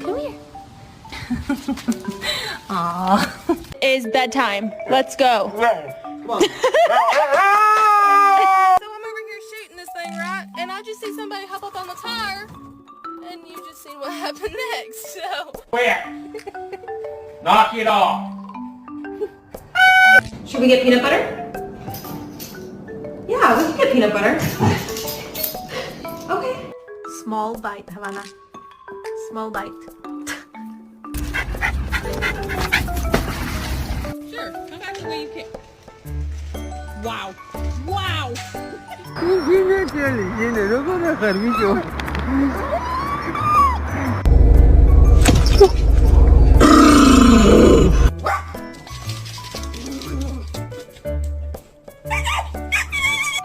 Come here. Aww. It's bedtime. Let's go. Come on. So I'm over here shooting this thing, right? And I just see somebody hop up on the tire. And you just seen what happened next, so. Quit. Knock it off. Should we get peanut butter? Yeah, we can get peanut butter. Okay. Small bite, Havana. Small bite. Sure, come back the way you came. Wow. Wow.